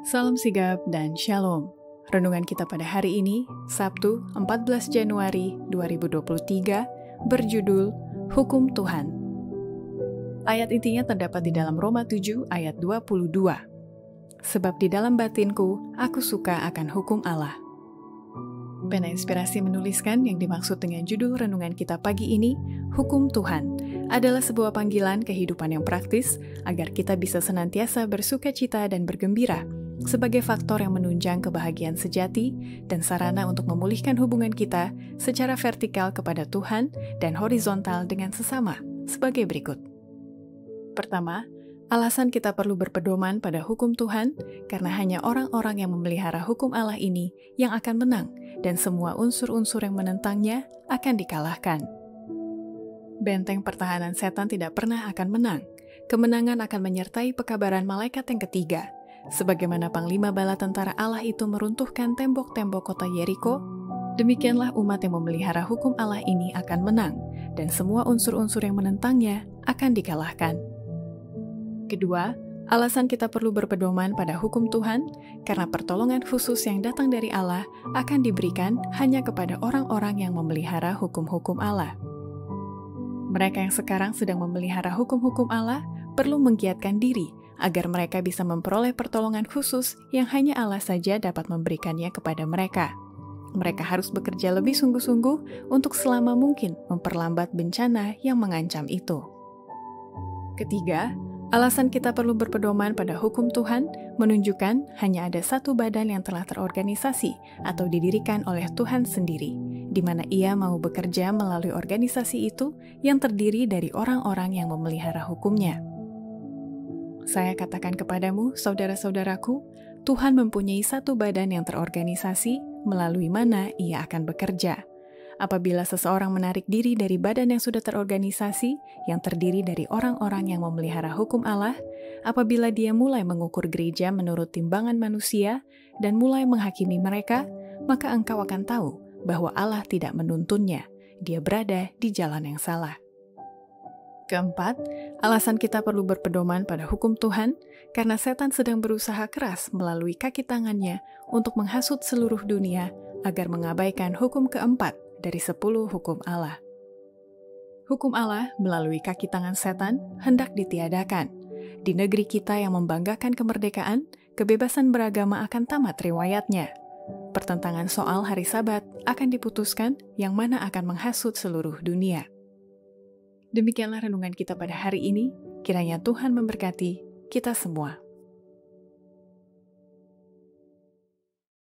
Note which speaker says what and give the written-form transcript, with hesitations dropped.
Speaker 1: Salam sigap dan shalom. Renungan kita pada hari ini, Sabtu 14 Januari 2023, berjudul Hukum Tuhan. Ayat intinya terdapat di dalam Roma 7 ayat 22. Sebab di dalam batinku, aku suka akan hukum Allah. Pena Inspirasi menuliskan yang dimaksud dengan judul renungan kita pagi ini, Hukum Tuhan, adalah sebuah panggilan kehidupan yang praktis agar kita bisa senantiasa bersukacita dan bergembira sebagai faktor yang menunjang kebahagiaan sejati dan sarana untuk memulihkan hubungan kita secara vertikal kepada Tuhan dan horizontal dengan sesama sebagai berikut. Pertama, alasan kita perlu berpedoman pada hukum Tuhan karena hanya orang-orang yang memelihara hukum Allah ini yang akan menang dan semua unsur-unsur yang menentangnya akan dikalahkan. Benteng pertahanan setan tidak pernah akan menang. Kemenangan akan menyertai pekabaran malaikat yang ketiga. Sebagaimana Panglima Bala Tentara Allah itu meruntuhkan tembok-tembok kota Yeriko, demikianlah umat yang memelihara hukum Allah ini akan menang, dan semua unsur-unsur yang menentangnya akan dikalahkan. Kedua, alasan kita perlu berpedoman pada hukum Tuhan, karena pertolongan khusus yang datang dari Allah akan diberikan hanya kepada orang-orang yang memelihara hukum-hukum Allah. Mereka yang sekarang sedang memelihara hukum-hukum Allah perlu menggiatkan diri agar mereka bisa memperoleh pertolongan khusus yang hanya Allah saja dapat memberikannya kepada mereka. Mereka harus bekerja lebih sungguh-sungguh untuk selama mungkin memperlambat bencana yang mengancam itu. Ketiga, alasan kita perlu berpedoman pada hukum Tuhan menunjukkan hanya ada satu badan yang telah terorganisasi atau didirikan oleh Tuhan sendiri, di mana Ia mau bekerja melalui organisasi itu yang terdiri dari orang-orang yang memelihara hukumnya. Saya katakan kepadamu, saudara-saudaraku, Tuhan mempunyai satu badan yang terorganisasi melalui mana Ia akan bekerja. Apabila seseorang menarik diri dari badan yang sudah terorganisasi, yang terdiri dari orang-orang yang memelihara hukum Allah, apabila dia mulai mengukur gereja menurut timbangan manusia dan mulai menghakimi mereka, maka engkau akan tahu bahwa Allah tidak menuntunnya. Dia berada di jalan yang salah. Keempat, alasan kita perlu berpedoman pada hukum Tuhan karena setan sedang berusaha keras melalui kaki tangannya untuk menghasut seluruh dunia agar mengabaikan hukum keempat dari 10 hukum Allah. Hukum Allah melalui kaki tangan setan hendak ditiadakan. Di negeri kita yang membanggakan kemerdekaan, kebebasan beragama akan tamat riwayatnya. Pertentangan soal hari Sabat akan diputuskan yang mana akan menghasut seluruh dunia. Demikianlah renungan kita pada hari ini. Kiranya Tuhan memberkati kita semua.